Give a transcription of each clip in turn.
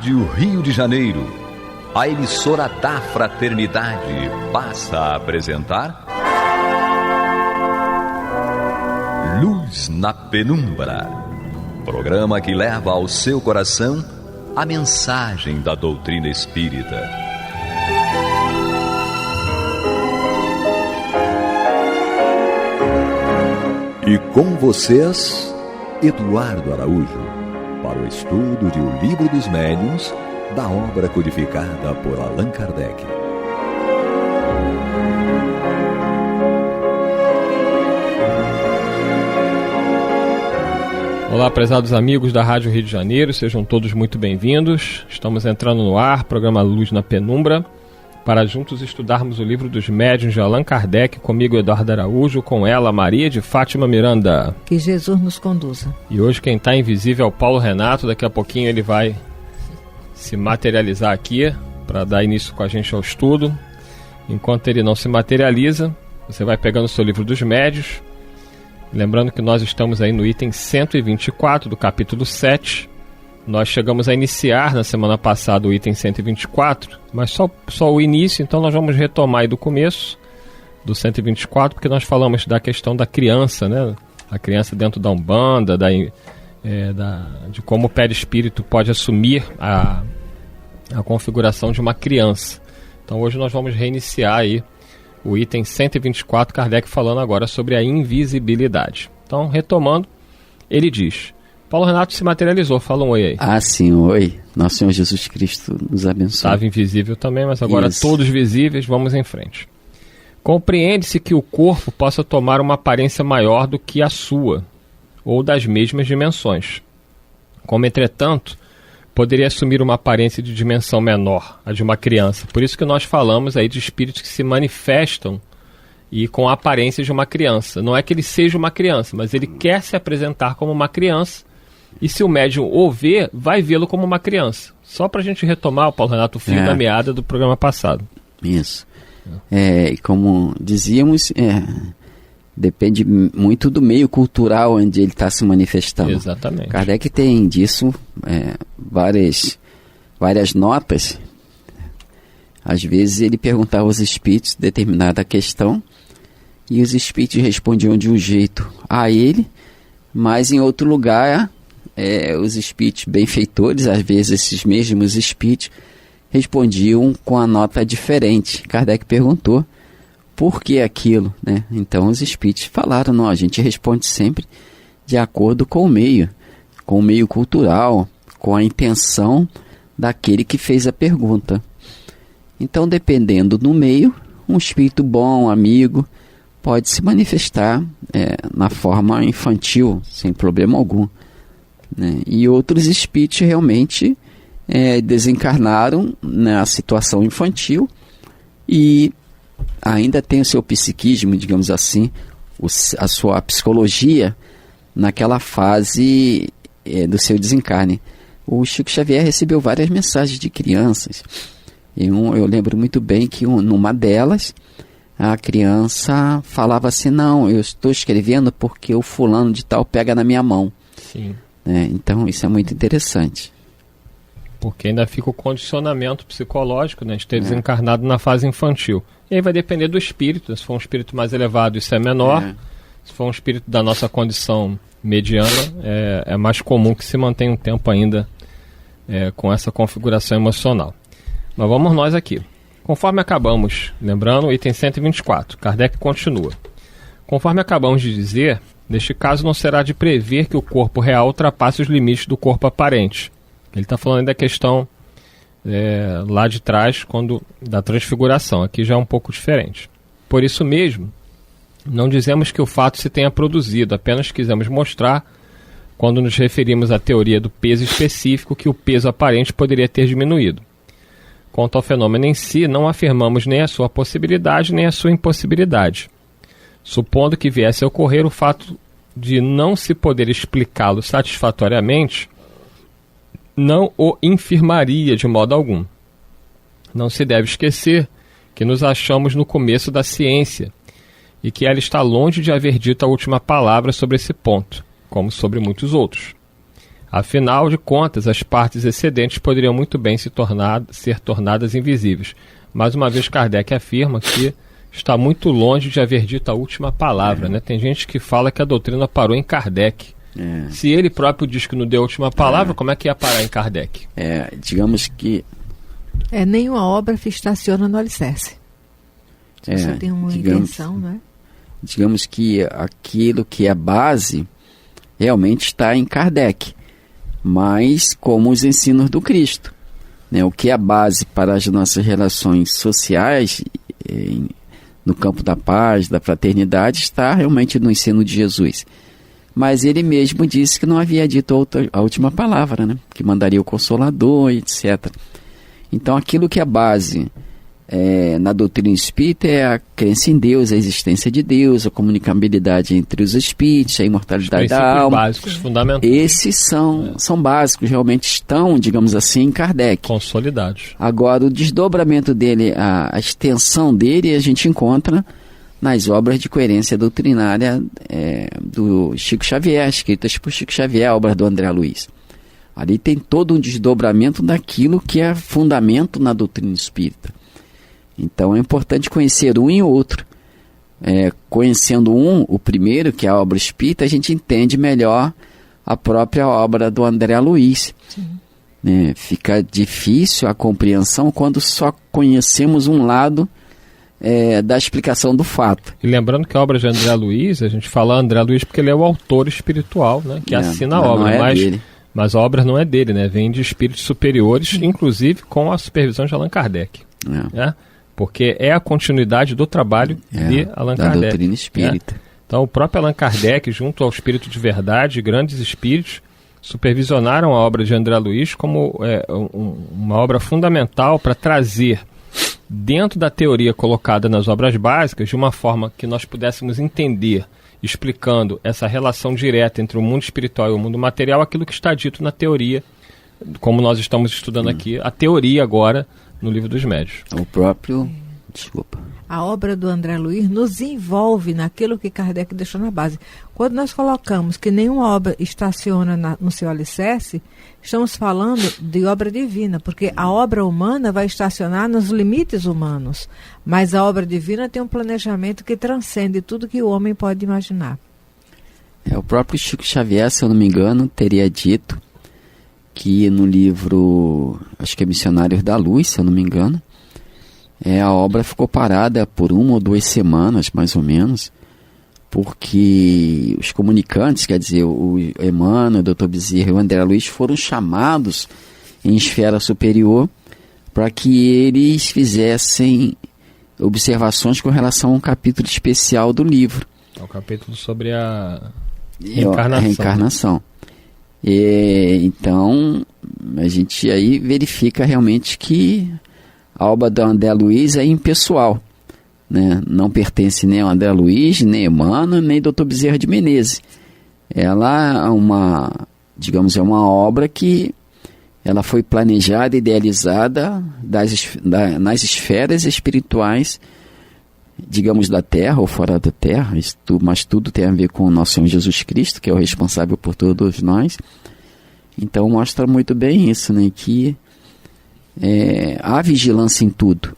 Rádio Rio de Janeiro, a emissora da fraternidade, passa a apresentar Luz na Penumbra, programa que leva ao seu coração a mensagem da doutrina espírita. E com vocês, Eduardo Araújo, para o estudo de O Livro dos Médiuns, da obra codificada por Allan Kardec. Olá, prezados amigos da Rádio Rio de Janeiro, sejam todos muito bem-vindos. Estamos entrando no ar, programa Luz na Penumbra, para juntos estudarmos o Livro dos Médiuns de Allan Kardec, comigo Eduardo Araújo, com ela Maria de Fátima Miranda. Que Jesus nos conduza. E hoje quem está invisível é o Paulo Renato, daqui a pouquinho ele vai se materializar aqui para dar início com a gente ao estudo. Enquanto ele não se materializa, você vai pegando o seu Livro dos Médiuns. Lembrando que nós estamos aí no item 124 do capítulo 7. Nós chegamos a iniciar na semana passada o item 124, mas só o início, então nós vamos retomar aí do começo do 124, porque nós falamos da questão da criança, né? A criança dentro da Umbanda, de como o perispírito pode assumir a configuração de uma criança. Então hoje nós vamos reiniciar aí o item 124, Kardec falando agora sobre a invisibilidade. Então, retomando, ele diz: Paulo Renato se materializou, fala um oi aí. Ah, sim, oi. Nosso Senhor Jesus Cristo nos abençoe. Estava invisível também, mas agora isso. Todos visíveis, vamos em frente. Compreende-se que o corpo possa tomar uma aparência maior do que a sua, ou das mesmas dimensões. Como, entretanto, poderia assumir uma aparência de dimensão menor, a de uma criança. Por isso que nós falamos aí de espíritos que se manifestam e com a aparência de uma criança. Não é que ele seja uma criança, mas ele quer se apresentar como uma criança. E se o médium o ver, vai vê-lo como uma criança. Só para a gente retomar, o Paulo Renato, o fio da meada do programa passado. Isso. Como dizíamos, depende muito do meio cultural onde ele está se manifestando. Exatamente. Kardec tem disso várias notas. Às vezes ele perguntava aos espíritos determinada questão e os espíritos respondiam de um jeito a ele, mas em outro lugar os espíritos benfeitores, às vezes esses mesmos espíritos, respondiam com a nota diferente. Kardec perguntou por que aquilo, né? Então os espíritos falaram: não, a gente responde sempre de acordo com o meio cultural, com a intenção daquele que fez a pergunta. Então, dependendo do meio, um espírito bom, amigo, pode se manifestar na forma infantil, sem problema algum, né? E outros espíritos realmente desencarnaram na situação infantil e ainda tem o seu psiquismo, digamos assim, a sua psicologia naquela fase do seu desencarne. O Chico Xavier recebeu várias mensagens de crianças. Eu lembro muito bem que numa delas a criança falava assim: não, eu estou escrevendo porque o fulano de tal pega na minha mão. Sim. Então isso é muito interessante. Porque ainda fica o condicionamento psicológico, né, de ter desencarnado na fase infantil. E aí vai depender do espírito. Se for um espírito mais elevado, isso é menor. Se for um espírito da nossa condição mediana, é mais comum que se mantenha um tempo ainda com essa configuração emocional. Mas vamos nós aqui. Conforme acabamos, lembrando, o item 124, Kardec continua. Conforme acabamos de dizer, neste caso não será de prever que o corpo real ultrapasse os limites do corpo aparente. Ele está falando da questão lá de trás, da transfiguração. Aqui já é um pouco diferente. Por isso mesmo, não dizemos que o fato se tenha produzido, apenas quisemos mostrar, quando nos referimos à teoria do peso específico, que o peso aparente poderia ter diminuído. Quanto ao fenômeno em si, não afirmamos nem a sua possibilidade nem a sua impossibilidade. Supondo que viesse a ocorrer o fato de não se poder explicá-lo satisfatoriamente, não o infirmaria de modo algum. Não se deve esquecer que nos achamos no começo da ciência e que ela está longe de haver dito a última palavra sobre esse ponto, como sobre muitos outros. Afinal de contas, as partes excedentes poderiam muito bem ser tornadas invisíveis. Mais uma vez, Kardec afirma que está muito longe de haver dito a última palavra. Né? Tem gente que fala que a doutrina parou em Kardec. Se ele próprio diz que não deu a última palavra, como é que ia parar em Kardec? Digamos que... nenhuma obra estaciona no alicerce. Você tem uma intenção, né? Digamos que aquilo que é base realmente está em Kardec, mas como os ensinos do Cristo, né? O que é base para as nossas relações sociais, no campo da paz, da fraternidade, está realmente no ensino de Jesus. Mas ele mesmo disse que não havia dito a última palavra, né? Que mandaria o Consolador, etc. Então aquilo que é base na doutrina espírita é a crença em Deus, a existência de Deus, a comunicabilidade entre os espíritos, a imortalidade da alma. Básicos, fundamentais. Esses são básicos, realmente estão, digamos assim, em Kardec. Consolidados. Agora, o desdobramento dele, a extensão dele, a gente encontra nas obras de coerência doutrinária do Chico Xavier, escritas por Chico Xavier, a obra do André Luiz. Ali tem todo um desdobramento daquilo que é fundamento na doutrina espírita. Então é importante conhecer um e o outro. Conhecendo o primeiro, que é a obra espírita, a gente entende melhor a própria obra do André Luiz. Fica difícil a compreensão quando só conhecemos um lado da explicação do fato. E lembrando que a obra de André Luiz, a gente fala André Luiz porque ele é o autor espiritual, né, que assina a obra, mas a obra não é dele, né, vem de espíritos superiores, inclusive com a supervisão de Allan Kardec. Porque é a continuidade do trabalho de Allan Kardec. Da doutrina espírita. Então o próprio Allan Kardec, junto ao Espírito de Verdade, grandes espíritos, supervisionaram a obra de André Luiz como uma obra fundamental para trazer dentro da teoria colocada nas obras básicas, de uma forma que nós pudéssemos entender, explicando essa relação direta entre o mundo espiritual e o mundo material, aquilo que está dito na teoria, como nós estamos estudando aqui, a teoria agora no Livro dos Médiuns. O próprio... Desculpa. A obra do André Luiz nos envolve naquilo que Kardec deixou na base. Quando nós colocamos que nenhuma obra estaciona no seu alicerce, estamos falando de obra divina, porque a obra humana vai estacionar nos limites humanos, mas a obra divina tem um planejamento que transcende tudo que o homem pode imaginar. O próprio Chico Xavier, se eu não me engano, teria dito que no livro, acho que é Missionários da Luz, se eu não me engano, a obra ficou parada por 1 ou 2 semanas, mais ou menos, porque os comunicantes, quer dizer, o Emmanuel, o Dr. Bezerra e o André Luiz foram chamados em esfera superior para que eles fizessem observações com relação a um capítulo especial do livro. É o capítulo sobre a reencarnação. Então, a gente aí verifica realmente que a obra do André Luiz é impessoal, né? Não pertence nem ao André Luiz, nem Emmanuel, nem Dr. Bezerra de Menezes. Ela é uma obra que ela foi planejada, idealizada nas esferas espirituais, digamos, da Terra ou fora da Terra, mas tudo tem a ver com o nosso Senhor Jesus Cristo, que é o responsável por todos nós. Então mostra muito bem isso, né? Que há vigilância em tudo.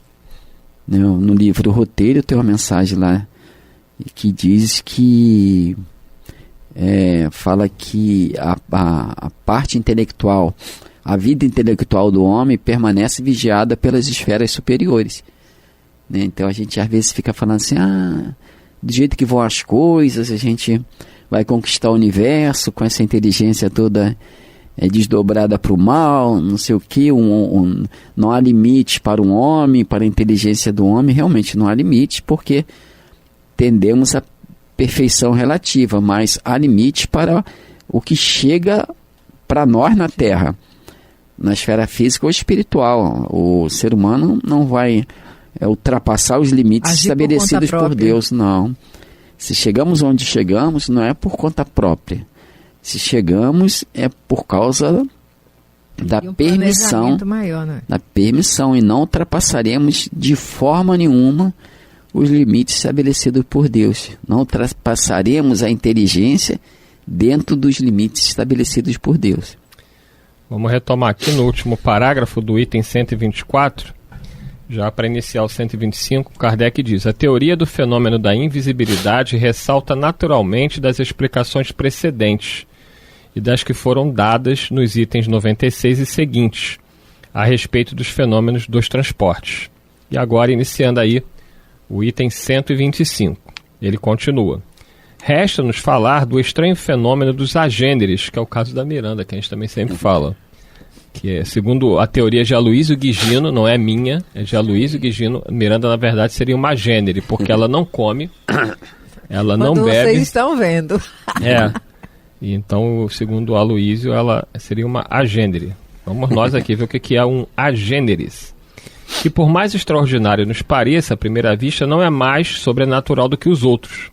No livro Roteiro tem uma mensagem lá que diz que fala que a parte intelectual, a vida intelectual do homem permanece vigiada pelas esferas superiores, né? Então a gente às vezes fica falando assim, do jeito que vão as coisas, a gente vai conquistar o universo com essa inteligência toda desdobrada para o mal, não sei o que, não há limite para um homem, para a inteligência do homem. Realmente não há limite, porque tendemos à perfeição relativa, mas há limite para o que chega para nós na Terra, na esfera física ou espiritual. O ser humano não vai ultrapassar os limites estabelecidos por Deus, não. Se chegamos onde chegamos, não é por conta própria. Se chegamos, é por causa da permissão, maior, né? Da permissão, e não ultrapassaremos de forma nenhuma os limites estabelecidos por Deus. Não ultrapassaremos a inteligência dentro dos limites estabelecidos por Deus. Vamos retomar aqui no último parágrafo do item 124, já para iniciar o 125, Kardec diz: a teoria do fenômeno da invisibilidade ressalta naturalmente das explicações precedentes e das que foram dadas nos itens 96 e seguintes, a respeito dos fenômenos dos transportes. E agora, iniciando aí o item 125, ele continua: resta-nos falar do estranho fenômeno dos agêneres, que é o caso da Miranda, que a gente também sempre fala, que é, segundo a teoria de Aloysio Gigino, não é minha, é de Aloysio Gigino, Miranda na verdade seria uma agênere, porque ela não come, ela não bebe. Vocês estão vendo. E então, segundo Aloysio, ela seria uma agênere. Vamos nós aqui ver o que é um agêneres. Que por mais extraordinário nos pareça, à primeira vista, não é mais sobrenatural do que os outros.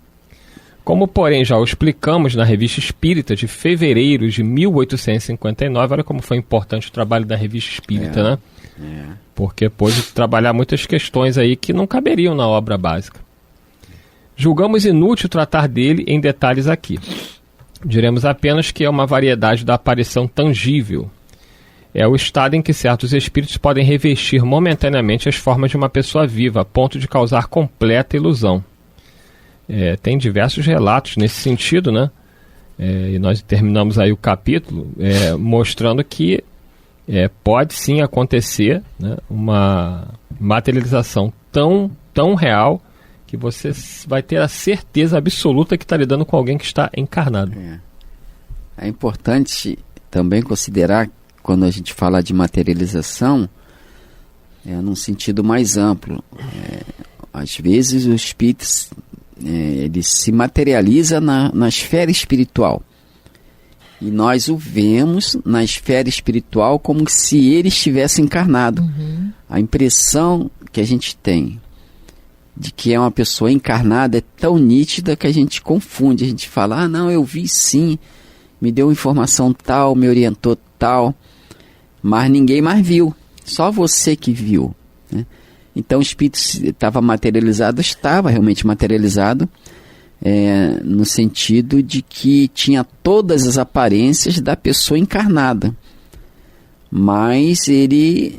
Como, porém, já o explicamos na Revista Espírita de fevereiro de 1859, olha como foi importante o trabalho da Revista Espírita, né? Porque pôde trabalhar muitas questões aí que não caberiam na obra básica. Julgamos inútil tratar dele em detalhes aqui. Diremos apenas que é uma variedade da aparição tangível. É o estado em que certos espíritos podem revestir momentaneamente as formas de uma pessoa viva, a ponto de causar completa ilusão. Tem diversos relatos nesse sentido, né? E nós terminamos aí o capítulo mostrando que pode sim acontecer, né, uma materialização tão real que você vai ter a certeza absoluta que está lidando com alguém que está encarnado. É importante também considerar, quando a gente fala de materialização, num sentido mais amplo. Às vezes o espírito ele se materializa na esfera espiritual. E nós o vemos na esfera espiritual como se ele estivesse encarnado. A impressão que a gente tem de que é uma pessoa encarnada é tão nítida que a gente confunde. A gente fala, não, eu vi sim, me deu informação tal, me orientou tal, mas ninguém mais viu, só você que viu, né? Então o espírito estava materializado, estava realmente materializado, no sentido de que tinha todas as aparências da pessoa encarnada, mas ele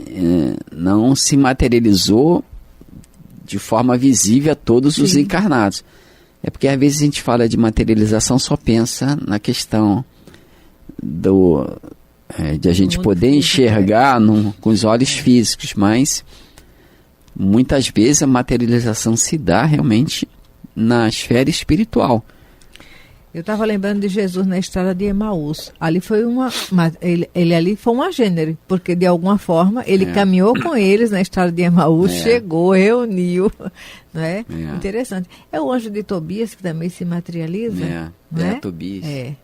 não se materializou de forma visível a todos os encarnados. É porque às vezes a gente fala de materialização, só pensa na questão de a gente poder enxergar com os olhos físicos, mas muitas vezes a materialização se dá realmente na esfera espiritual. Eu estava lembrando de Jesus na estrada de Emaús. Ali foi ele ali foi um agênere, porque de alguma forma ele caminhou com eles na estrada de Emaús, chegou, reuniu, não é? Interessante. É o anjo de Tobias que também se materializa, não é? Tobias.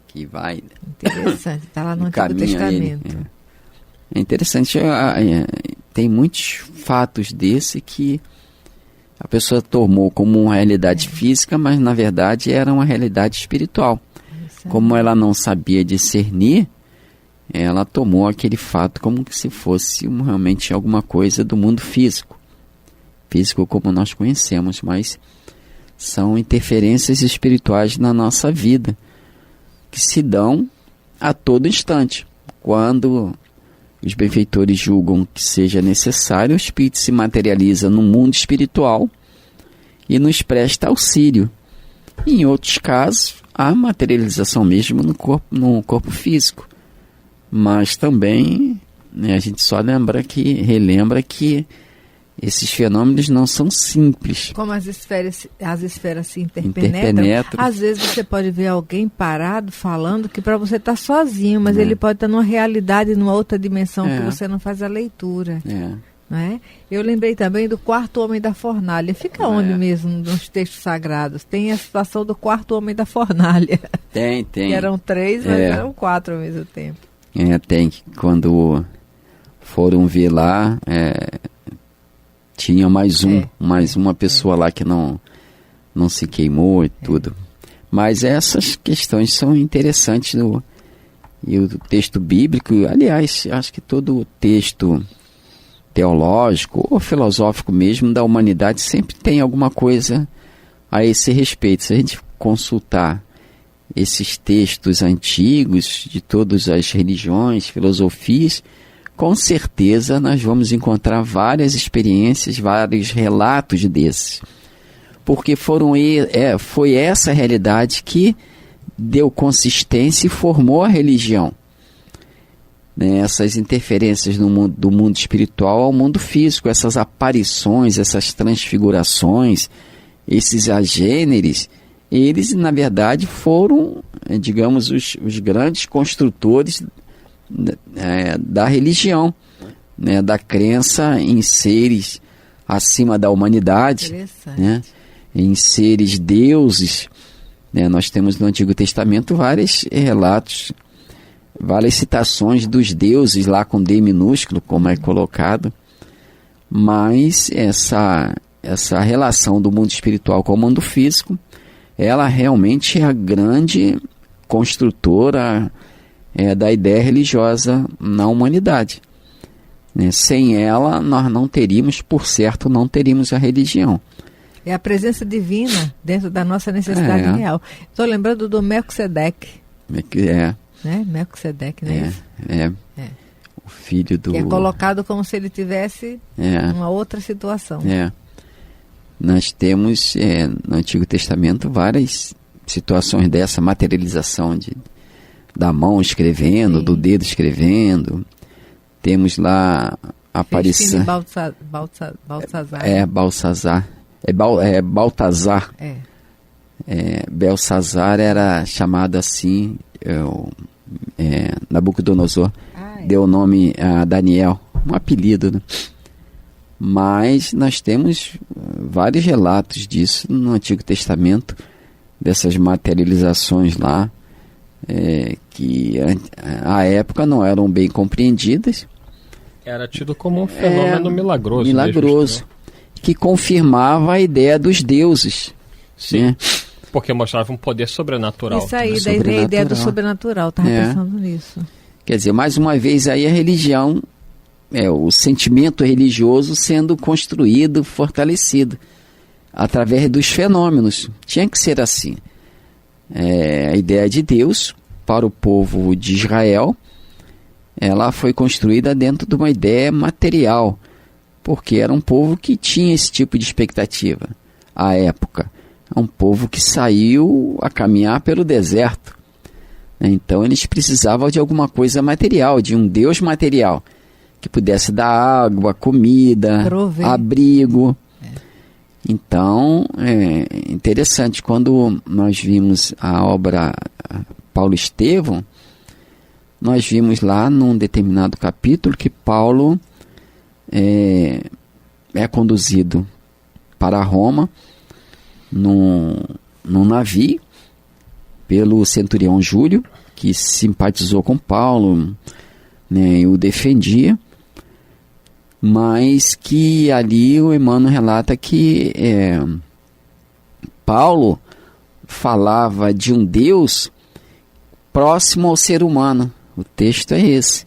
Que vai. Interessante. Está lá no Antigo Testamento. É interessante. Tem muitos fatos desse que a pessoa tomou como uma realidade física, mas na verdade era uma realidade espiritual. Como ela não sabia discernir, ela tomou aquele fato como se fosse realmente alguma coisa do mundo físico. Físico como nós conhecemos, mas são interferências espirituais na nossa vida, que se dão a todo instante. Quando os benfeitores julgam que seja necessário, o espírito se materializa no mundo espiritual e nos presta auxílio. E em outros casos, há materialização mesmo no corpo físico. Mas também, né, a gente só relembra que esses fenômenos não são simples. Como as esferas se interpenetram, às vezes você pode ver alguém parado falando que para você está sozinho, mas ele pode estar numa realidade, numa outra dimensão que você não faz a leitura. Não é? Eu lembrei também do quarto homem da fornalha. Fica onde mesmo nos textos sagrados? Tem a situação do quarto homem da fornalha. Tem. Que eram 3, mas eram 4 ao mesmo tempo. Tem. Quando foram ver lá, tinha mais uma pessoa lá que não se queimou e tudo. Mas essas questões são interessantes e o texto bíblico, aliás, acho que todo texto teológico ou filosófico mesmo da humanidade sempre tem alguma coisa a esse respeito. Se a gente consultar esses textos antigos de todas as religiões, filosofias, com certeza nós vamos encontrar várias experiências, vários relatos desses. Porque foi essa realidade que deu consistência e formou a religião. Né? Essas interferências do mundo espiritual ao mundo físico, essas aparições, essas transfigurações, esses agêneres, eles, na verdade, foram, digamos, os grandes construtores da religião, né? Da crença em seres acima da humanidade, né? Em seres deuses. Né? Nós temos no Antigo Testamento vários relatos, várias citações dos deuses lá com D minúsculo, como é colocado, mas essa relação do mundo espiritual com o mundo físico, ela realmente é a grande construtora da ideia religiosa na humanidade. Né? Sem ela, nós não teríamos, por certo, não teríamos a religião. É a presença divina dentro da nossa necessidade real. Estou lembrando do Melquisedeque. Né? Melquisedeque, não é isso? O filho do... Que é colocado como se ele tivesse uma outra situação. Nós temos no Antigo Testamento várias situações dessa materialização da mão escrevendo, do dedo escrevendo. Temos lá a aparição... Baltazar. Baltazar. Belsazar era chamado assim, Nabucodonosor deu o nome a Daniel, um apelido, né? Mas nós temos vários relatos disso no Antigo Testamento, dessas materializações lá, que à época não eram bem compreendidas. Era tido como um fenômeno milagroso. Milagroso, mesmo, que confirmava a ideia dos deuses. Sim, né? Porque mostrava um poder sobrenatural. Isso aí, daí veio a ideia do sobrenatural, estava pensando nisso. Quer dizer, mais uma vez aí a religião, o sentimento religioso sendo construído, fortalecido, através dos fenômenos. Tinha que ser assim. A ideia de Deus para o povo de Israel, ela foi construída dentro de uma ideia material, porque era um povo que tinha esse tipo de expectativa à época. É um povo que saiu a caminhar pelo deserto. Então eles precisavam de alguma coisa material, de um Deus material, que pudesse dar água, comida, abrigo. Então, é interessante, quando nós vimos a obra Paulo Estevão, nós vimos lá num determinado capítulo que Paulo é conduzido para Roma num navio pelo centurião Júlio, que simpatizou com Paulo, né, e o defendia, mas que ali o Emmanuel relata que Paulo falava de um Deus próximo ao ser humano. O texto é esse.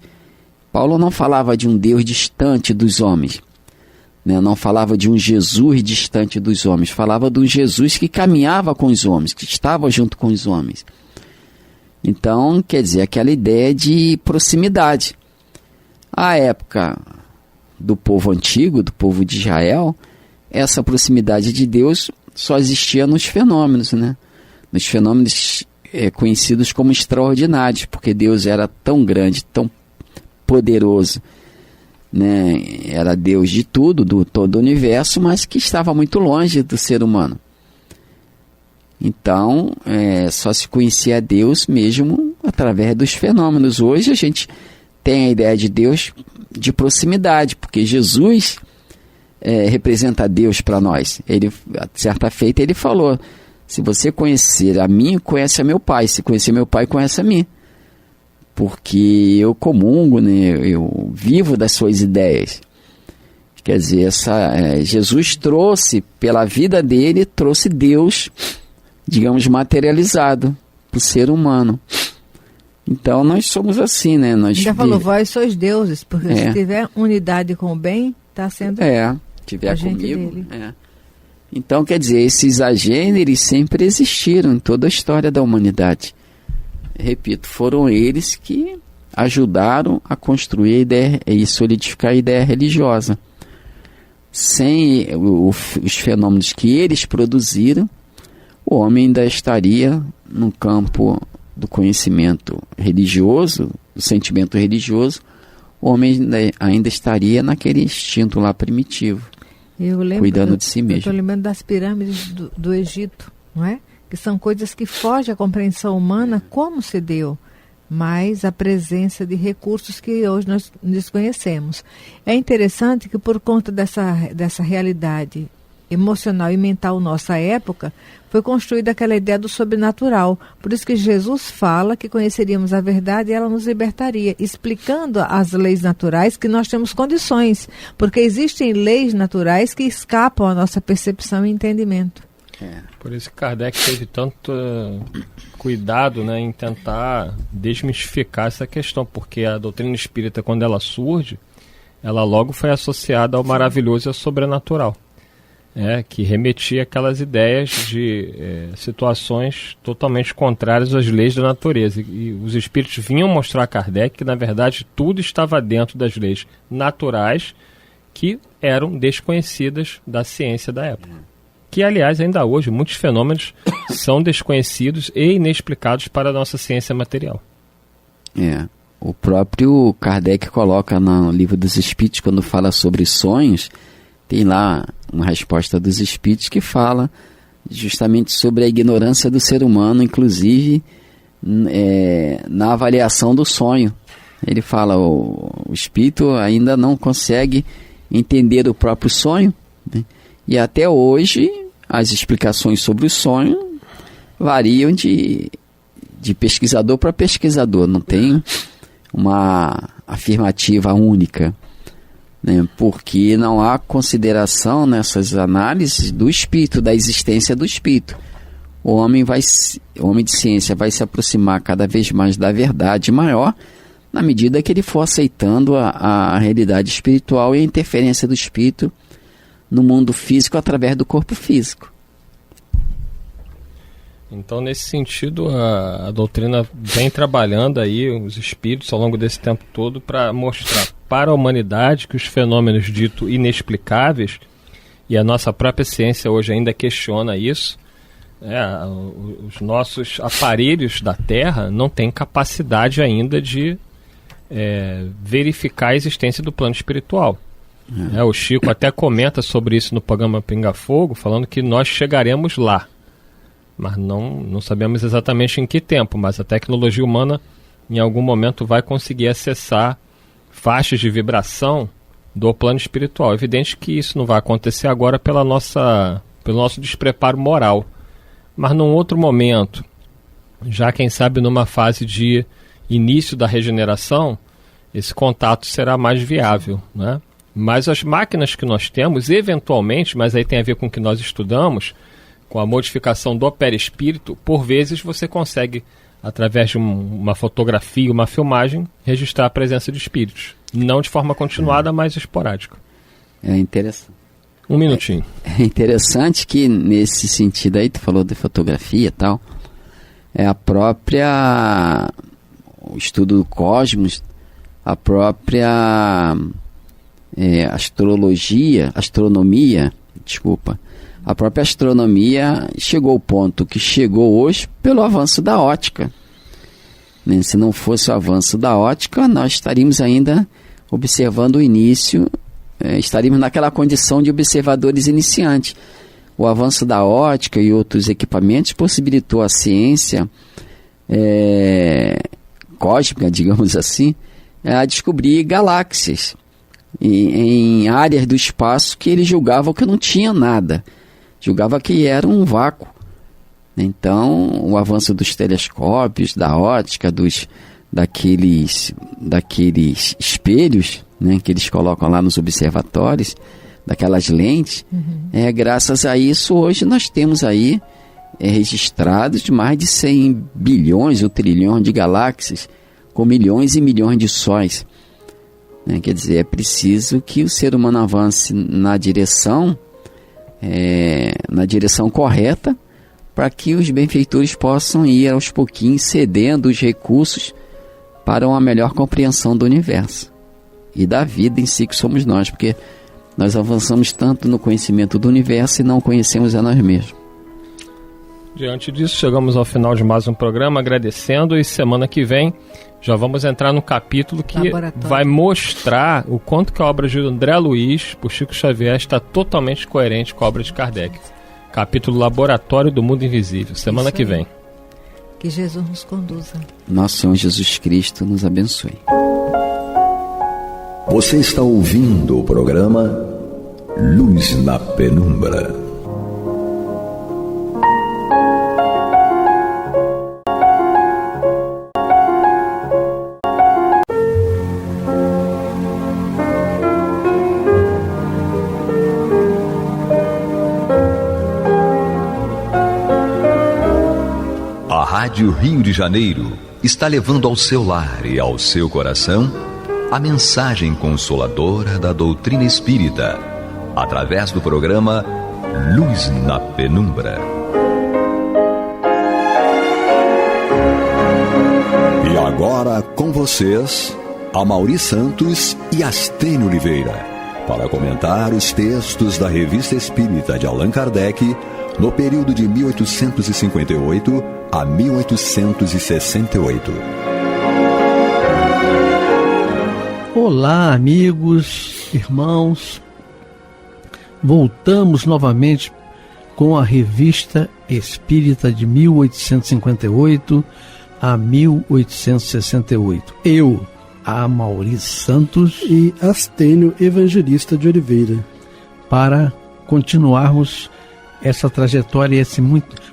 Paulo não falava de um Deus distante dos homens, né? Não falava de um Jesus distante dos homens, falava de um Jesus que caminhava com os homens, que estava junto com os homens. Então, quer dizer, aquela ideia de proximidade. À época do povo antigo, do povo de Israel, essa proximidade de Deus só existia nos fenômenos, né? Nos fenômenos conhecidos como extraordinários, porque Deus era tão grande, tão poderoso, né? Era Deus de tudo, do todo o universo, mas que estava muito longe do ser humano. Então, só se conhecia Deus mesmo através dos fenômenos. Hoje a gente tem a ideia de Deus de proximidade, porque Jesus representa Deus para nós. Ele, a certa feita, ele falou: se você conhecer a mim, conhece a meu Pai. Se conhecer meu Pai, conhece a mim. Porque eu comungo, né? Eu vivo das suas ideias. Quer dizer, Jesus trouxe, pela vida dele, trouxe Deus, digamos, materializado para o ser humano. Então nós somos assim, né? Já falou, vós sois deuses, porque se tiver unidade com o bem, está sendo tiver comigo. Então, quer dizer, esses agêneres sempre existiram em toda a história da humanidade. repito, foram eles que ajudaram a construir a ideia e solidificar a ideia religiosa. Sem os fenômenos que eles produziram, o homem ainda estaria no campo do conhecimento religioso, do sentimento religioso. O homem ainda estaria naquele instinto lá primitivo, cuidando de si mesmo. Eu estou lembrando das pirâmides do Egito, não é? Que são coisas que fogem à compreensão humana, como se deu, mas a presença de recursos que hoje nós desconhecemos. É interessante que, por conta dessa realidade emocional e mental nossa época, foi construída aquela ideia do sobrenatural. Por isso que Jesus fala que conheceríamos a verdade e ela nos libertaria, explicando as leis naturais que nós temos condições, porque existem leis naturais que escapam à nossa percepção e entendimento. Por isso que Kardec teve tanto cuidado, né, em tentar desmistificar essa questão, porque a doutrina espírita, quando ela surge, ela logo foi associada ao maravilhoso e ao sobrenatural, que remetia aquelas ideias de situações totalmente contrárias às leis da natureza. E os espíritos vinham mostrar a Kardec que, na verdade, tudo estava dentro das leis naturais que eram desconhecidas da ciência da época. Que, aliás, ainda hoje, muitos fenômenos são desconhecidos e inexplicados para a nossa ciência material. O próprio Kardec coloca no Livro dos Espíritos, quando fala sobre sonhos, tem lá uma resposta dos Espíritos que fala justamente sobre a ignorância do ser humano, inclusive na avaliação do sonho. Ele fala, o Espírito ainda não consegue entender o próprio sonho, né? E até hoje, as explicações sobre o sonho variam de pesquisador para pesquisador. Não tem uma afirmativa única, né? Porque não há consideração nessas análises do espírito, da existência do espírito. O homem de ciência vai se aproximar cada vez mais da verdade maior, na medida que ele for aceitando a realidade espiritual e a interferência do espírito no mundo físico através do corpo físico. Então, nesse sentido, a doutrina vem trabalhando aí os espíritos ao longo desse tempo todo para mostrar para a humanidade que os fenômenos ditos inexplicáveis, e a nossa própria ciência hoje ainda questiona isso, os nossos aparelhos da Terra não têm capacidade ainda de verificar a existência do plano espiritual. O Chico até comenta sobre isso no programa Pinga Fogo, falando que nós chegaremos lá, mas não sabemos exatamente em que tempo, mas a tecnologia humana em algum momento vai conseguir acessar faixas de vibração do plano espiritual. É evidente que isso não vai acontecer agora pelo nosso despreparo moral, mas num outro momento, já quem sabe numa fase de início da regeneração, esse contato será mais viável, né? Mas as máquinas que nós temos, eventualmente, mas aí tem a ver com o que nós estudamos, com a modificação do perispírito, por vezes você consegue, através de uma fotografia, uma filmagem, registrar a presença de espíritos. Não de forma continuada, mas esporádica. É interessante. Um minutinho. É interessante que, nesse sentido aí, tu falou de fotografia e tal, o estudo do cosmos, a própria a própria astronomia chegou ao ponto que chegou hoje pelo avanço da ótica, né? Se não fosse o avanço da ótica, nós estaríamos ainda observando o início, estaríamos naquela condição de observadores iniciantes. O avanço da ótica e outros equipamentos possibilitou a ciência cósmica, digamos assim, a descobrir galáxias em áreas do espaço que ele julgava que não tinha nada, julgava que era um vácuo. Então, o avanço dos telescópios, da ótica, daqueles espelhos, né, que eles colocam lá nos observatórios, daquelas lentes, graças a isso, hoje nós temos aí registrados mais de 100 bilhões ou trilhões de galáxias, com milhões e milhões de sóis. Quer dizer, é preciso que o ser humano avance na direção correta, para que os benfeitores possam ir aos pouquinhos cedendo os recursos para uma melhor compreensão do universo e da vida em si que somos nós, porque nós avançamos tanto no conhecimento do universo e não conhecemos a nós mesmos. Diante disso, chegamos ao final de mais um programa, agradecendo, e semana que vem já vamos entrar no capítulo que vai mostrar o quanto que a obra de André Luiz, por Chico Xavier, está totalmente coerente com a obra de Kardec. Capítulo Laboratório do Mundo Invisível, semana que vem. Que Jesus nos conduza. Nosso Senhor Jesus Cristo nos abençoe. Você está ouvindo o programa Luz na Penumbra. A Rádio Rio de Janeiro está levando ao seu lar e ao seu coração a mensagem consoladora da doutrina espírita, através do programa Luz na Penumbra. E agora com vocês, Amaury Santos e Astênio Oliveira, para comentar os textos da Revista Espírita de Allan Kardec no período de 1858 a 1868. Olá, amigos, irmãos. Voltamos novamente com a Revista Espírita de 1858 a 1868. Eu, Amaury Santos e Astênio Evangelista de Oliveira, para continuarmos essa trajetória,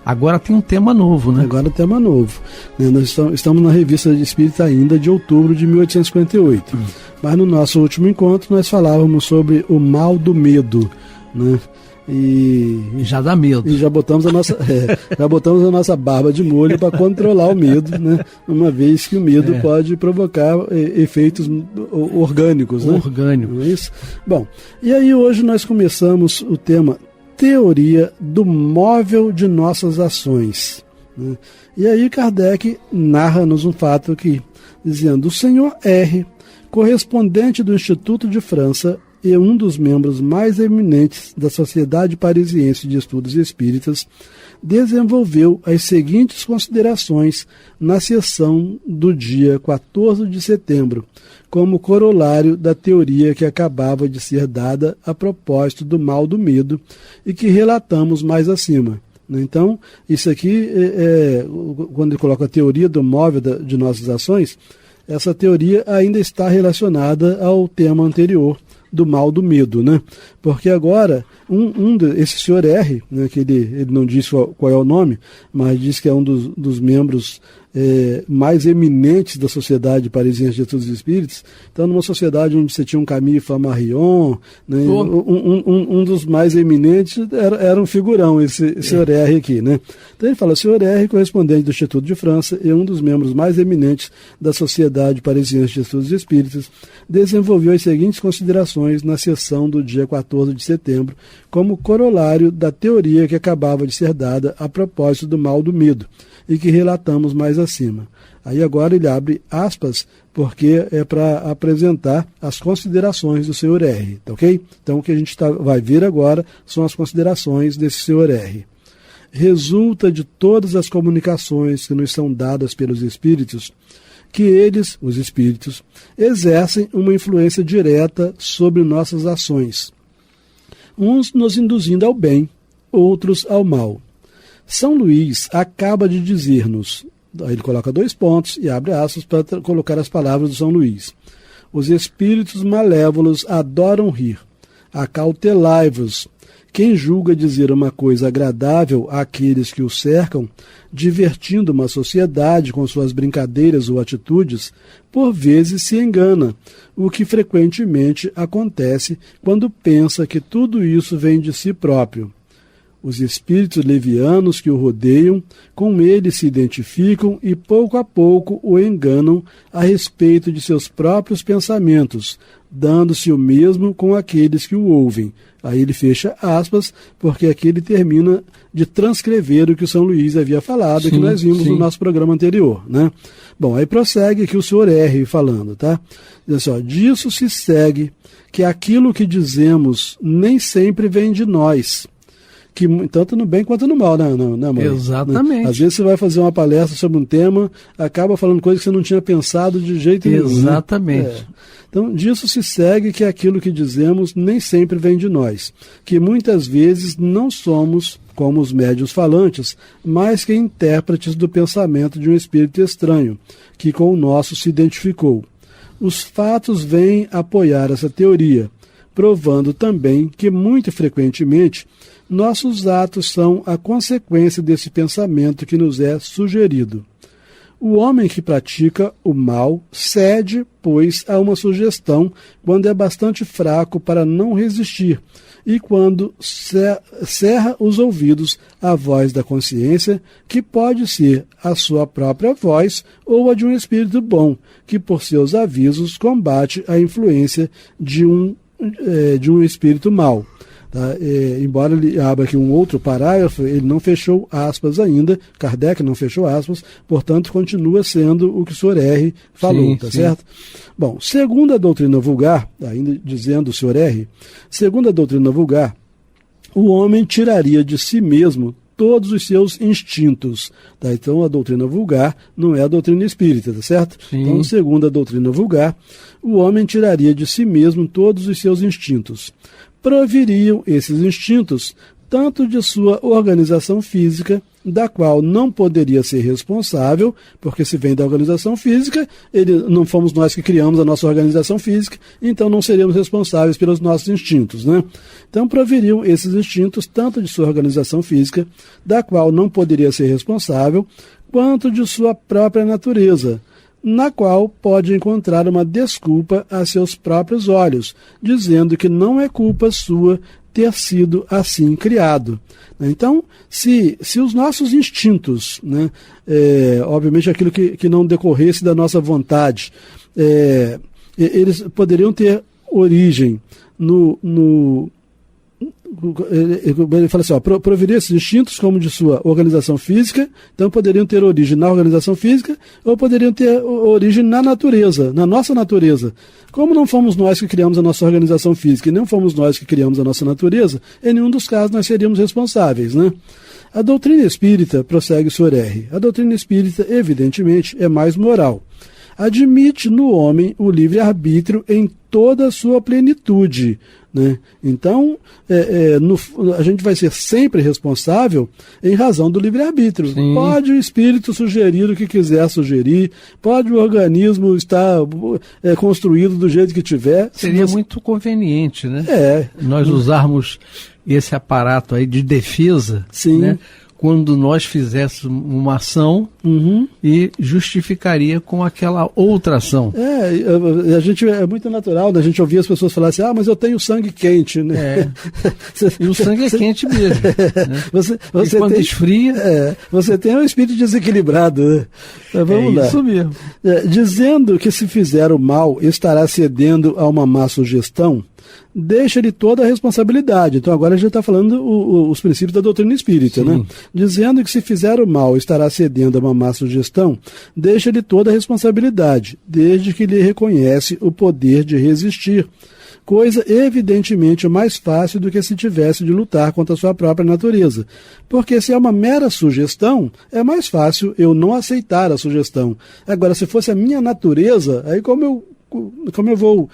agora tem um tema novo, né? Agora tema novo. Nós estamos na Revista Espírita ainda de outubro de 1858. Mas no nosso último encontro nós falávamos sobre o mal do medo, né? E já dá medo. E já botamos a nossa barba de molho para controlar o medo, né? Uma vez que o medo pode provocar efeitos orgânicos, né? Orgânicos. Não é isso? Bom, e aí hoje nós começamos o tema Teoria do móvel de nossas ações, né? E aí Kardec narra-nos um fato aqui, dizendo: o senhor R., correspondente do Instituto de França e um dos membros mais eminentes da Sociedade Parisiense de Estudos Espíritas, desenvolveu as seguintes considerações na sessão do dia 14 de setembro, como corolário da teoria que acabava de ser dada a propósito do mal do medo e que relatamos mais acima. Então, isso aqui, quando ele coloca a teoria do móvel de nossas ações, essa teoria ainda está relacionada ao tema anterior, do mal do medo, né? Porque agora, esse senhor R., né, que ele não diz qual é o nome, mas diz que é um dos membros mais eminentes da Sociedade Parisiense de Estudos Espíritas. Então, numa sociedade onde você tinha um Camille Flammarion, né, um dos mais eminentes era um figurão, esse senhor R. aqui, né? Então ele fala: o senhor R., correspondente do Instituto de França e um dos membros mais eminentes da Sociedade Parisiense de Estudos Espíritas, desenvolveu as seguintes considerações na sessão do dia 14 de setembro, como corolário da teoria que acabava de ser dada a propósito do mal do medo, e que relatamos mais acima. Aí agora ele abre aspas, porque é para apresentar as considerações do senhor R. Tá, ok? Então o que a gente vai ver agora são as considerações desse senhor R. Resulta de todas as comunicações que nos são dadas pelos espíritos, que eles, os espíritos, exercem uma influência direta sobre nossas ações, uns nos induzindo ao bem, outros ao mal. São Luís acaba de dizer-nos, aí ele coloca 2 pontos e abre aspas para colocar as palavras do São Luís: os espíritos malévolos adoram rir, acautelai-vos. Quem julga dizer uma coisa agradável àqueles que o cercam, divertindo uma sociedade com suas brincadeiras ou atitudes, por vezes se engana, o que frequentemente acontece quando pensa que tudo isso vem de si próprio. Os espíritos levianos que o rodeiam, com ele se identificam e pouco a pouco o enganam a respeito de seus próprios pensamentos, dando-se o mesmo com aqueles que o ouvem. Aí ele fecha aspas, porque aqui ele termina de transcrever o que o São Luís havia falado, sim, que nós vimos no nosso programa anterior, né? Bom, aí prossegue aqui o senhor R falando, tá? Diz assim, ó, disso se segue que aquilo que dizemos nem sempre vem de nós, que tanto no bem quanto no mal, né, mãe? Exatamente. Às vezes você vai fazer uma palestra sobre um tema, acaba falando coisas que você não tinha pensado de jeito nenhum. Exatamente. Né? Então, disso se segue que aquilo que dizemos nem sempre vem de nós, que muitas vezes não somos, como os médiuns falantes, mais que intérpretes do pensamento de um espírito estranho, que com o nosso se identificou. Os fatos vêm apoiar essa teoria, provando também que, muito frequentemente, nossos atos são a consequência desse pensamento que nos é sugerido. O homem que pratica o mal cede, pois, a uma sugestão quando é bastante fraco para não resistir e quando cerra os ouvidos à voz da consciência, que pode ser a sua própria voz ou a de um espírito bom, que por seus avisos combate a influência de um espírito mau. Tá? Embora ele abra aqui um outro parágrafo, ele não fechou aspas ainda, Kardec não fechou aspas, portanto continua sendo o que o senhor R falou, sim, tá certo? Bom, segundo a doutrina vulgar, ainda dizendo o senhor R, segundo a doutrina vulgar, o homem tiraria de si mesmo todos os seus instintos. Tá? Então a doutrina vulgar não é a doutrina espírita, tá certo? Sim. Então, segundo a doutrina vulgar, o homem tiraria de si mesmo todos os seus instintos. Proviriam esses instintos tanto de sua organização física, da qual não poderia ser responsável, porque se vem da organização física, não fomos nós que criamos a nossa organização física, então não seríamos responsáveis pelos nossos instintos, né? Então proviriam esses instintos tanto de sua organização física, da qual não poderia ser responsável, quanto de sua própria natureza, na qual pode encontrar uma desculpa a seus próprios olhos, dizendo que não é culpa sua ter sido assim criado. Então, se os nossos instintos, né, obviamente aquilo que não decorresse da nossa vontade, eles poderiam ter origem ele fala assim, proviria esses instintos como de sua organização física, então poderiam ter origem na organização física ou poderiam ter origem na natureza, na nossa natureza. Como não fomos nós que criamos a nossa organização física e não fomos nós que criamos a nossa natureza, em nenhum dos casos nós seríamos responsáveis, né? A doutrina espírita, prossegue o Sr. R., a doutrina espírita, evidentemente, é mais moral. Admite no homem o livre-arbítrio em toda a sua plenitude, né? Então, a gente vai ser sempre responsável em razão do livre-arbítrio. Sim. Pode o espírito sugerir o que quiser sugerir, pode o organismo estar construído do jeito que tiver. Seria muito conveniente, né? Nós usarmos esse aparato aí de defesa, sim, né? Quando nós fizéssemos uma ação e justificaria com aquela outra ação. A gente é muito natural, né? A gente ouvir as pessoas falarem assim, mas eu tenho sangue quente, né? E o sangue é quente mesmo. Né? Você quando esfria... você tem um espírito desequilibrado, né? Mas vamos lá. Isso mesmo. Dizendo que se fizer o mal, estará cedendo a uma má sugestão, deixa-lhe toda a responsabilidade. Então agora a gente está falando os princípios da doutrina espírita, né? Dizendo que se fizer o mal estará cedendo a uma má sugestão, deixa-lhe toda a responsabilidade, desde que lhe reconhece o poder de resistir, coisa evidentemente mais fácil do que se tivesse de lutar contra a sua própria natureza. Porque se é uma mera sugestão, é mais fácil eu não aceitar a sugestão. Agora, se fosse a minha natureza, aí como eu vou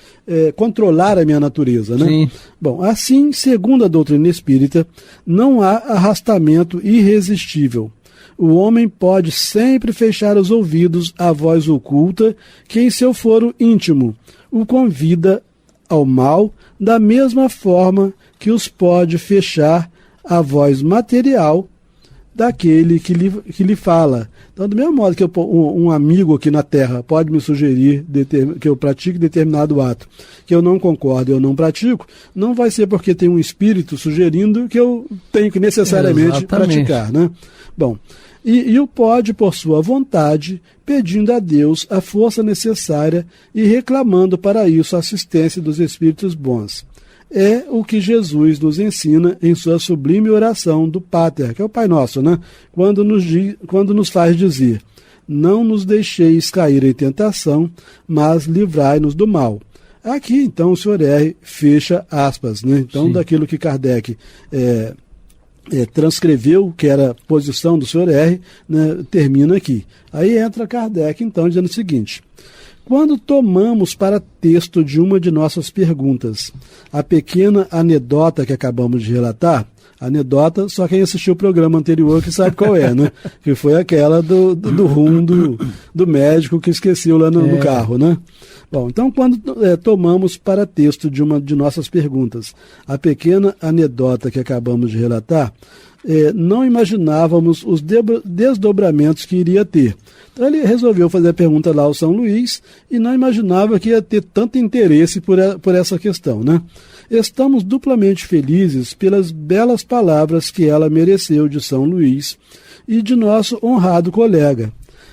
controlar a minha natureza, né? Sim. Bom, assim, segundo a doutrina espírita, não há arrastamento irresistível. O homem pode sempre fechar os ouvidos à voz oculta que, em seu foro íntimo, o convida ao mal, da mesma forma que os pode fechar a voz material daquele que lhe fala. Então, do mesmo modo que um amigo aqui na Terra pode me sugerir que eu pratique determinado ato, que eu não concordo e eu não pratico, não vai ser porque tem um espírito sugerindo que eu tenho que necessariamente praticar, né? Bom, e o pode por sua vontade, pedindo a Deus a força necessária e reclamando para isso a assistência dos espíritos bons. É o que Jesus nos ensina em sua sublime oração do Pater, que é o Pai Nosso, né? Quando nos faz dizer: não nos deixeis cair em tentação, mas livrai-nos do mal. Aqui, então, o Sr. R. fecha aspas, né? Então, daquilo que Kardec transcreveu, que era a posição do Sr. R., né, termina aqui. Aí entra Kardec, então, dizendo o seguinte: quando tomamos para texto de uma de nossas perguntas a pequena anedota que acabamos de relatar, anedota, só quem assistiu o programa anterior que sabe qual é, né? Que foi aquela do rum do médico que esqueceu lá no carro, né? Bom, então quando tomamos para texto de uma de nossas perguntas a pequena anedota que acabamos de relatar, não imaginávamos os desdobramentos que iria ter. Então ele resolveu fazer a pergunta lá ao São Luís e não imaginava que ia ter tanto interesse por essa questão, né? Estamos duplamente felizes pelas belas palavras que ela mereceu de São Luís e de nosso honrado colega.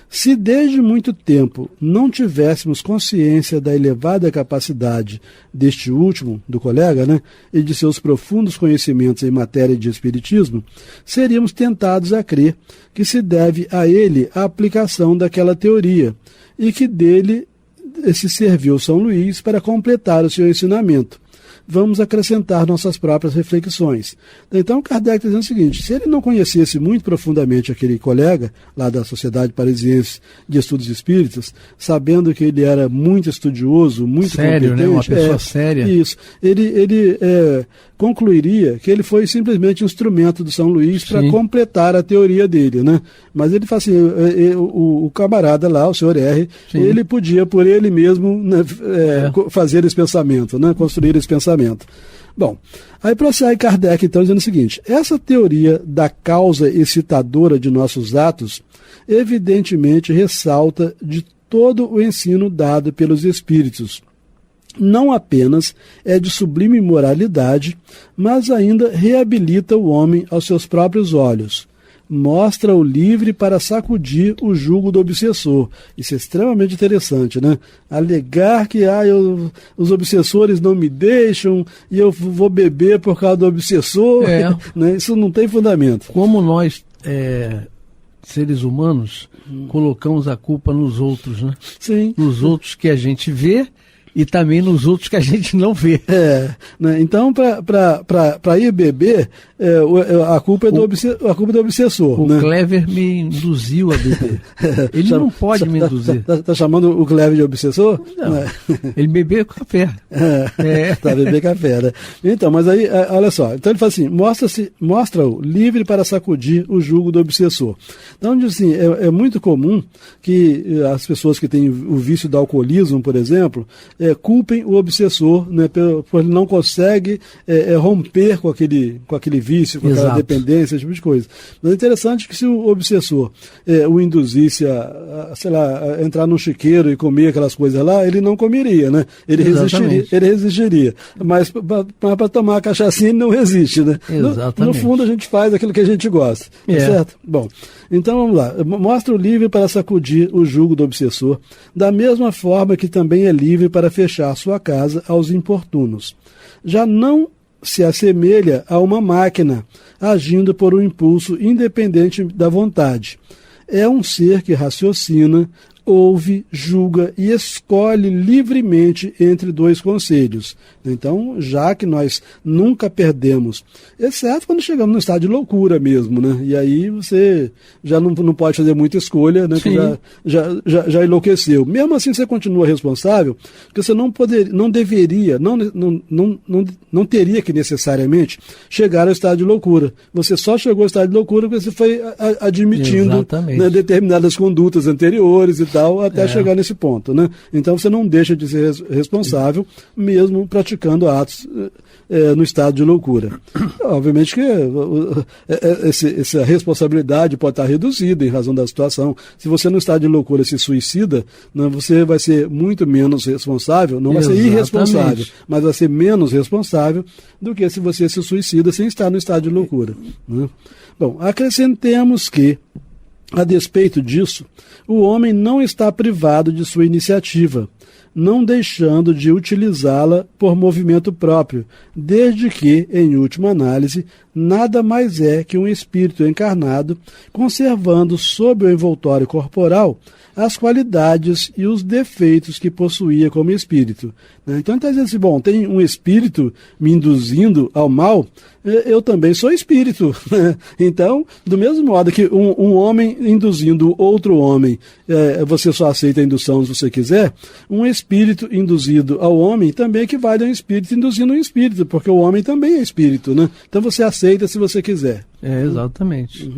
Se desde muito tempo não tivéssemos consciência da elevada capacidade deste último, do colega, né, e de seus profundos conhecimentos em matéria de espiritismo, seríamos tentados a crer que se deve a ele a aplicação daquela teoria e que dele se serviu São Luís para completar o seu ensinamento. Vamos acrescentar nossas próprias reflexões. Então, Kardec está dizendo o seguinte: se ele não conhecesse muito profundamente aquele colega lá da Sociedade Parisiense de Estudos Espíritas, sabendo que ele era muito estudioso, muito sério, competente, né? Uma pessoa séria. Isso. Ele concluiria que ele foi simplesmente instrumento do São Luís para completar a teoria dele, né? Mas ele fala assim, o camarada lá, o Sr. R., ele podia por ele mesmo, né, fazer esse pensamento, né? Construir esse pensamento. Bom, aí prossegue Kardec então dizendo o seguinte: essa teoria da causa excitadora de nossos atos evidentemente ressalta de todo o ensino dado pelos espíritos. Não apenas é de sublime moralidade, mas ainda reabilita o homem aos seus próprios olhos. Mostra-o livre para sacudir o jugo do obsessor. Isso é extremamente interessante, né? Alegar que os obsessores não me deixam e eu vou beber por causa do obsessor, né? Isso não tem fundamento. Como nós, seres humanos, colocamos a culpa nos outros, né? Sim. Nos outros que a gente vê e também nos outros que a gente não vê. Né? Então, para ir beber, a culpa é do obsessor. O né? Clever me induziu a beber. Ele não pode me induzir. Tá chamando o Clever de obsessor? Não. Ele bebeu café. Tá, beber café, né? Então, mas aí, olha só. Então ele fala assim: mostra-o livre para sacudir o jugo do obsessor. Então, assim, é muito comum que as pessoas que têm o vício do alcoolismo, por exemplo, culpem o obsessor, né, por ele não consegue romper com aquele vício, com aquela dependência, esse tipo de coisa. Mas é interessante que se o obsessor o induzisse a entrar num chiqueiro e comer aquelas coisas lá, ele não comeria, né? Ele resistiria. Mas para tomar a cachaçinha ele não resiste, né? No fundo a gente faz aquilo que a gente gosta, certo? Bom, então vamos lá. Mostra o livre para sacudir o jugo do obsessor, da mesma forma que também é livre para fechar sua casa aos importunos. Já não se assemelha a uma máquina agindo por um impulso independente da vontade. É um ser que raciocina, ouve, julga e escolhe livremente entre dois conselhos. Então, já que nós nunca perdemos, exceto quando chegamos no estado de loucura mesmo, né? E aí você já não pode fazer muita escolha, né? Que já enlouqueceu. Mesmo assim, você continua responsável, porque você não deveria, não teria que necessariamente chegar ao estado de loucura. Você só chegou ao estado de loucura porque você foi admitindo, né, determinadas condutas anteriores e mental até chegar nesse ponto, né? Então você não deixa de ser responsável, mesmo praticando atos no estado de loucura. Obviamente que essa responsabilidade pode estar reduzida em razão da situação. Se você no estado de loucura se suicida, né, você vai ser muito menos responsável, não vai ser irresponsável, mas vai ser menos responsável do que se você se suicida sem estar no estado de loucura, né? Bom, acrescentemos que, a despeito disso, o homem não está privado de sua iniciativa, não deixando de utilizá-la por movimento próprio, desde que, em última análise, nada mais é que um espírito encarnado, conservando sob o envoltório corporal as qualidades e os defeitos que possuía como espírito. Então ele está dizendo assim, bom, tem um espírito me induzindo ao mal, eu também sou espírito. Então, do mesmo modo que um homem induzindo outro homem, você só aceita a indução se você quiser, um espírito induzido ao homem também equivale a um espírito induzindo um espírito, porque o homem também é espírito, né? Então você aceita se você quiser. Exatamente.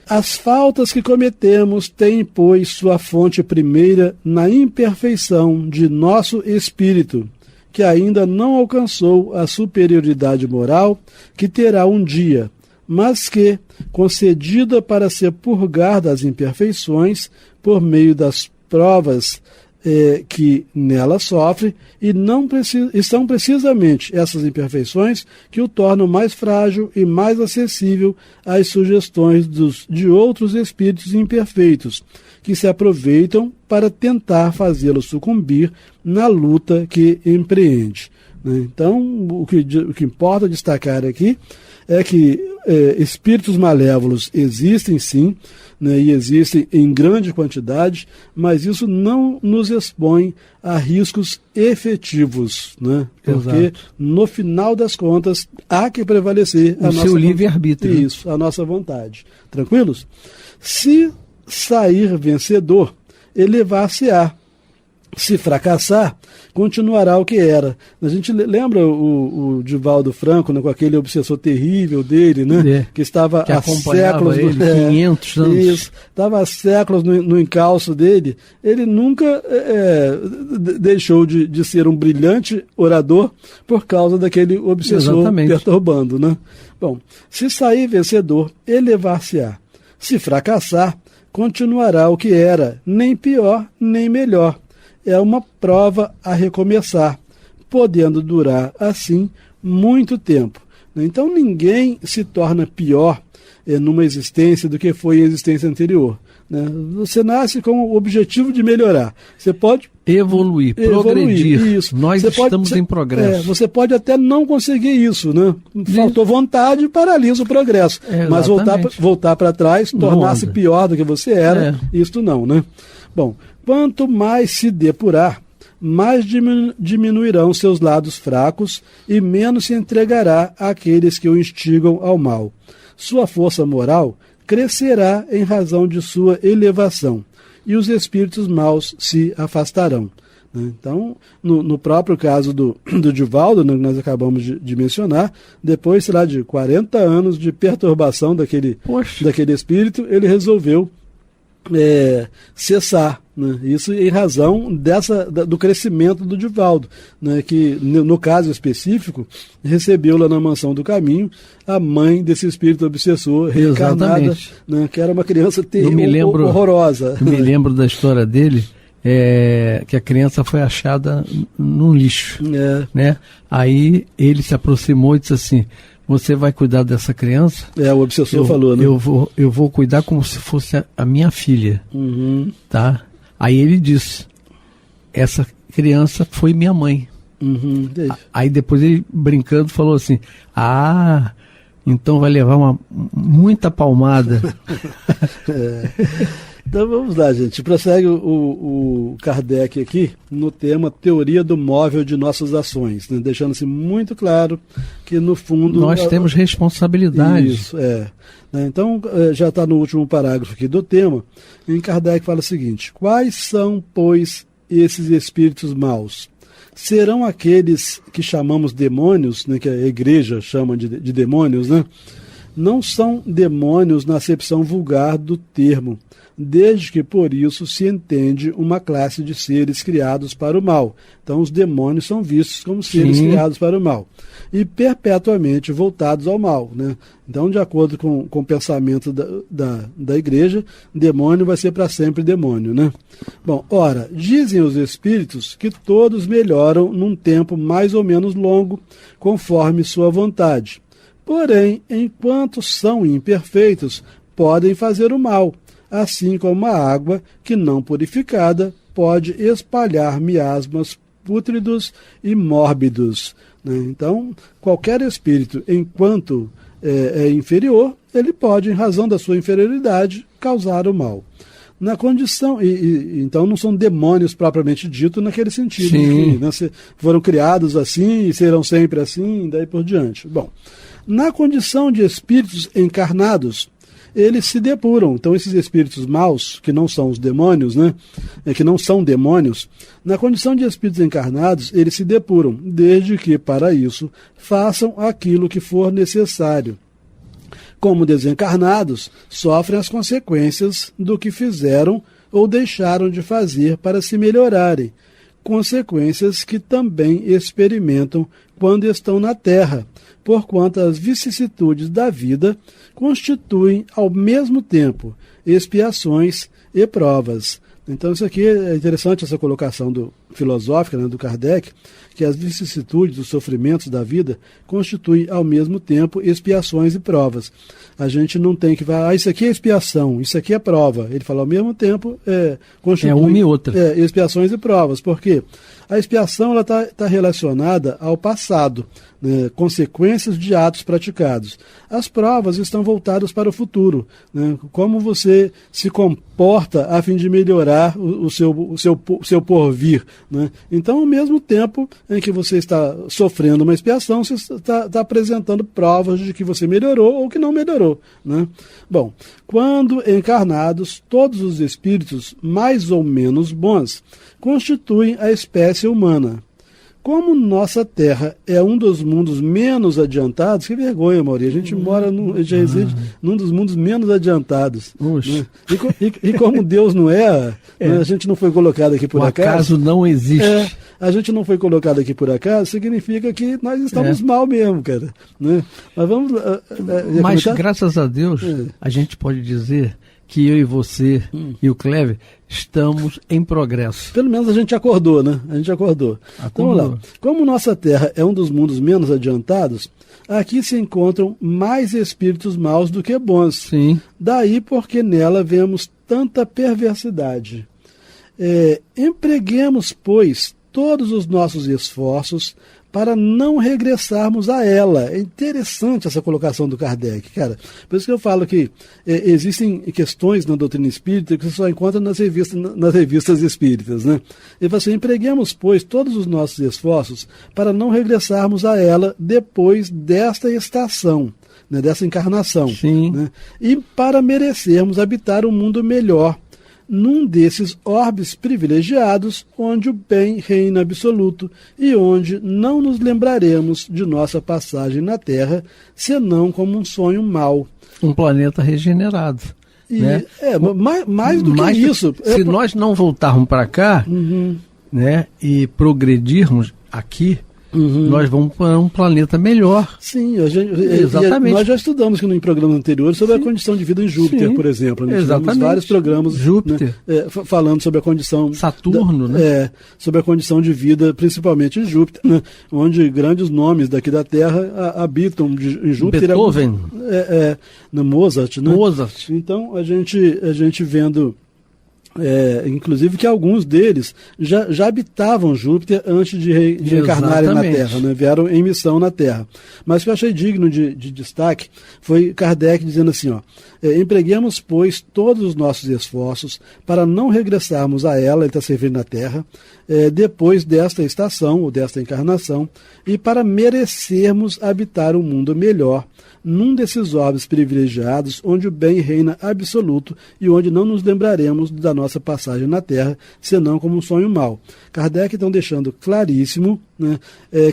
As faltas que cometemos têm, pois, sua fonte primeira na imperfeição de nosso espírito, que ainda não alcançou a superioridade moral que terá um dia, mas que, concedida para se purgar das imperfeições por meio das provas que nela sofre, e são precisamente essas imperfeições que o tornam mais frágil e mais acessível às sugestões de outros espíritos imperfeitos, que se aproveitam para tentar fazê-lo sucumbir na luta que empreende. Então, o que importa destacar aqui é que espíritos malévolos existem sim, né, e existem em grande quantidade, mas isso não nos expõe a riscos efetivos, né? Porque no final das contas há que prevalecer o seu livre-arbítrio. Isso, a nossa vontade. Tranquilos? Se sair vencedor, elevar-se-á. Se fracassar, continuará o que era. A gente lembra o Divaldo Franco, né, com aquele obsessor terrível dele, né, que estava há séculos... Ele, 500 anos. Isso, estava há séculos no encalço dele. Ele nunca deixou de ser um brilhante orador por causa daquele obsessor perturbando, né? Bom, se sair vencedor, elevar-se-á. Se fracassar, continuará o que era, nem pior, nem melhor. É uma prova a recomeçar, podendo durar, assim, muito tempo. Então ninguém se torna pior numa existência do que foi a existência anterior, né? Você nasce com o objetivo de melhorar. Você pode evoluir, progredir. Isso. Nós estamos em progresso. Você pode até não conseguir isso, né? Faltou vontade, paralisa o progresso. Mas voltar para trás, tornar-se pior do que você era, isto não, né? Bom, quanto mais se depurar, mais diminuirão seus lados fracos e menos se entregará àqueles que o instigam ao mal. Sua força moral crescerá em razão de sua elevação, e os espíritos maus se afastarão. Então, no próprio caso do Divaldo, né, que nós acabamos de mencionar, depois, sei lá, de 40 anos de perturbação daquele espírito, ele resolveu cessar, né? Isso em razão do crescimento do Divaldo, né? Que no caso específico recebeu lá na Mansão do Caminho a mãe desse espírito obsessor reencarnada, né? Que era uma criança horrorosa. Eu me lembro da história dele, que a criança foi achada num lixo, né? Aí ele se aproximou e disse assim: você vai cuidar dessa criança? O obsessor falou, né? Eu vou cuidar como se fosse a minha filha. Tá? Aí ele disse: essa criança foi minha mãe. Aí depois ele, brincando, falou assim: então vai levar muita palmada. Então vamos lá, gente. Prossegue o Kardec aqui no tema Teoria do Móvel de Nossas Ações, né? Deixando-se muito claro que, no fundo... Nós temos responsabilidade. Isso, Então, já está no último parágrafo aqui do tema, em Kardec fala o seguinte: quais são, pois, esses espíritos maus? Serão aqueles que chamamos demônios, né, que a igreja chama de demônios, né? Não são demônios na acepção vulgar do termo, desde que por isso se entende uma classe de seres criados para o mal. Então os demônios são vistos como seres criados para o mal e perpetuamente voltados ao mal, né? Então, de acordo com o pensamento da igreja, demônio vai ser para sempre demônio, né? Bom, ora, dizem os espíritos que todos melhoram num tempo mais ou menos longo, conforme sua vontade. Porém, enquanto são imperfeitos, podem fazer o mal, assim como a água, que não purificada, pode espalhar miasmas pútridos e mórbidos, né? Então, qualquer espírito, enquanto é inferior, ele pode, em razão da sua inferioridade, causar o mal. Na condição, então não são demônios propriamente dito naquele sentido, que, né, foram criados assim e serão sempre assim, e daí por diante. Bom, na condição de espíritos encarnados, eles se depuram. Então esses espíritos maus, que não são os demônios, né, que não são demônios, na condição de espíritos encarnados, eles se depuram, desde que para isso façam aquilo que for necessário. Como desencarnados, sofrem as consequências do que fizeram ou deixaram de fazer para se melhorarem, consequências que também experimentam quando estão na Terra, porquanto as vicissitudes da vida constituem, ao mesmo tempo, expiações e provas. Então isso aqui é interessante, essa colocação filosófica, né, do Kardec, que as vicissitudes, os sofrimentos da vida constituem ao mesmo tempo expiações e provas. A gente não tem que falar, isso aqui é expiação, isso aqui é prova. Ele fala ao mesmo tempo, constitui uma e outra. Expiações e provas. Por quê? A expiação está relacionada ao passado, né, consequências de atos praticados. As provas estão voltadas para o futuro, né, como você se comporta a fim de melhorar o seu porvir, né? Então, ao mesmo tempo em que você está sofrendo uma expiação, você está apresentando provas de que você melhorou ou que não melhorou, né? Bom, quando encarnados, todos os espíritos mais ou menos bons constituem a espécie humana. Como nossa Terra é um dos mundos menos adiantados, que vergonha, Mauri, a gente já reside num dos mundos menos adiantados. Né? E como Deus não né, a gente não foi colocado aqui por acaso. O acaso não existe. A gente não foi colocado aqui por acaso, significa que nós estamos mal mesmo, cara. Né? Mas vamos... Mas graças a Deus, a gente pode dizer que eu e você e o Cleber estamos em progresso. Pelo menos a gente acordou, né? A gente acordou. Então, vamos lá. Como nossa Terra é um dos mundos menos adiantados, aqui se encontram mais espíritos maus do que bons. Sim. Daí porque nela vemos tanta perversidade. Empreguemos, pois, todos os nossos esforços para não regressarmos a ela. É interessante essa colocação do Kardec, cara. Por isso que eu falo que existem questões na doutrina espírita que você só encontra nas revistas espíritas, né? Ele fala assim, empreguemos, pois, todos os nossos esforços para não regressarmos a ela depois desta estação, né, dessa encarnação. Sim. Né? E para merecermos habitar um mundo melhor, num desses orbes privilegiados, onde o bem reina absoluto e onde não nos lembraremos de nossa passagem na Terra, senão como um sonho mau. Um planeta regenerado. Né? Mais do que isso. Se nós não voltarmos para cá, né, e progredirmos aqui, nós vamos para um planeta melhor. Sim, exatamente. Nós já estudamos em programas anteriores sobre a condição de vida em Júpiter, por exemplo. Nós tivemos vários programas, Júpiter, né, falando sobre a condição... Saturno, né? Sobre a condição de vida, principalmente em Júpiter, né, onde grandes nomes daqui da Terra habitam em Júpiter. Beethoven. No Mozart, né? Mozart. Então, a gente vendo... inclusive que alguns deles já habitavam Júpiter antes de reencarnarem na Terra, né? Vieram em missão na Terra. Mas o que eu achei digno de destaque foi Kardec dizendo assim, empreguemos, pois, todos os nossos esforços para não regressarmos a ela, ele está servindo na Terra, depois desta estação ou desta encarnação, e para merecermos habitar um mundo melhor, num desses orbes privilegiados, onde o bem reina absoluto e onde não nos lembraremos da nossa passagem na Terra, senão como um sonho mau. Kardec, então, deixando claríssimo, né,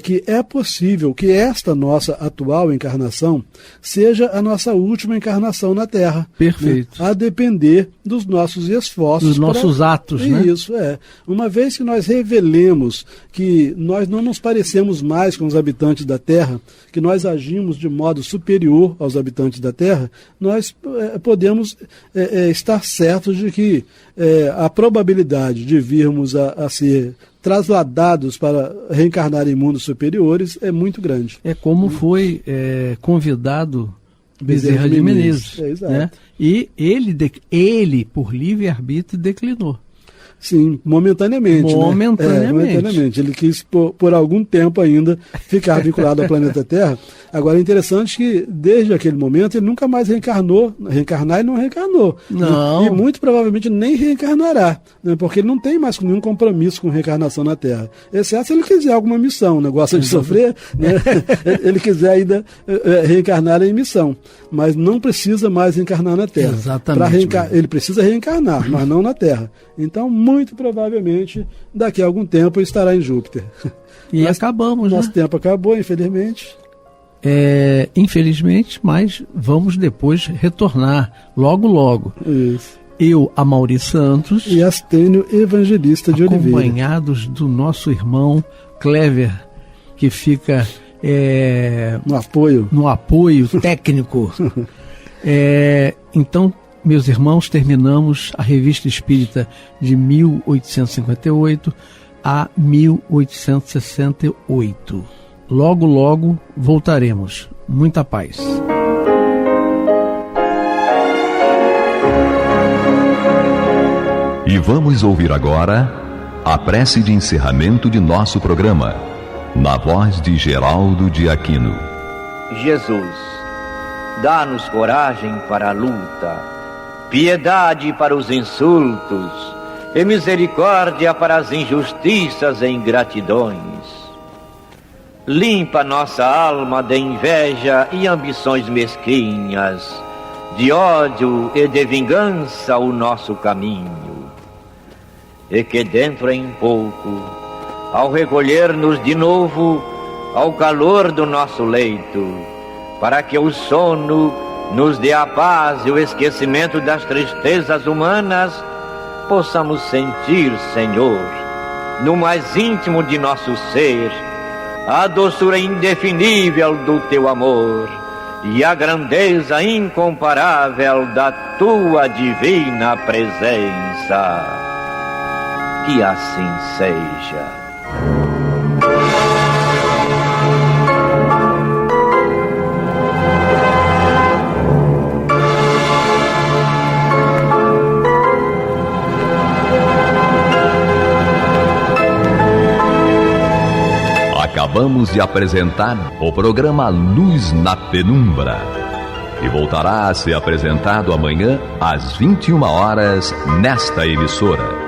que é possível que esta nossa atual encarnação seja a nossa última encarnação na Terra. Perfeito. Né, a depender dos nossos esforços. Dos nossos atos, né? Isso, Uma vez que nós revelemos que nós não nos parecemos mais com os habitantes da Terra, que nós agimos de modo superior aos habitantes da Terra, nós podemos estar certos de que a probabilidade de virmos a ser trasladados para reencarnar em mundos superiores é muito grande. É como foi convidado Bezerra de Menezes. Né? E ele, por livre-arbítrio, declinou. Sim, momentaneamente. Momentaneamente. Ele quis, por algum tempo ainda, ficar vinculado ao planeta Terra. Agora, é interessante que, desde aquele momento, ele nunca mais reencarnar ele não reencarnou. Não. E muito provavelmente nem reencarnará, né? Porque ele não tem mais nenhum compromisso com reencarnação na Terra. Exceto se ele quiser alguma missão, né? Gosta de sofrer, né? Ele quiser ainda reencarnar em missão. Mas não precisa mais reencarnar na Terra. Exatamente. Ele precisa reencarnar, mas não na Terra. Então, muito provavelmente, daqui a algum tempo, estará em Júpiter. E acabamos, Nosso né? tempo acabou, infelizmente. Infelizmente, mas vamos depois retornar, logo. Isso. Eu, Amaury Santos. E Astênio Evangelista de Oliveira. Acompanhados do nosso irmão Clever, que fica no apoio técnico. Então, meus irmãos, terminamos a Revista Espírita de 1858 a 1868. Logo voltaremos. Muita paz. E vamos ouvir agora a prece de encerramento de nosso programa, na voz de Geraldo de Aquino. Jesus, dá-nos coragem para a luta, piedade para os insultos e misericórdia para as injustiças e ingratidões. Limpa nossa alma de inveja e ambições mesquinhas, de ódio e de vingança o nosso caminho. E que dentro em pouco, ao recolher-nos de novo ao calor do nosso leito, para que o sono nos dê a paz e o esquecimento das tristezas humanas, possamos sentir, Senhor, no mais íntimo de nosso ser, a doçura indefinível do Teu amor e a grandeza incomparável da Tua divina presença. Que assim seja. Acabamos de apresentar o programa Luz na Penumbra, que voltará a ser apresentado amanhã às 21 horas nesta emissora.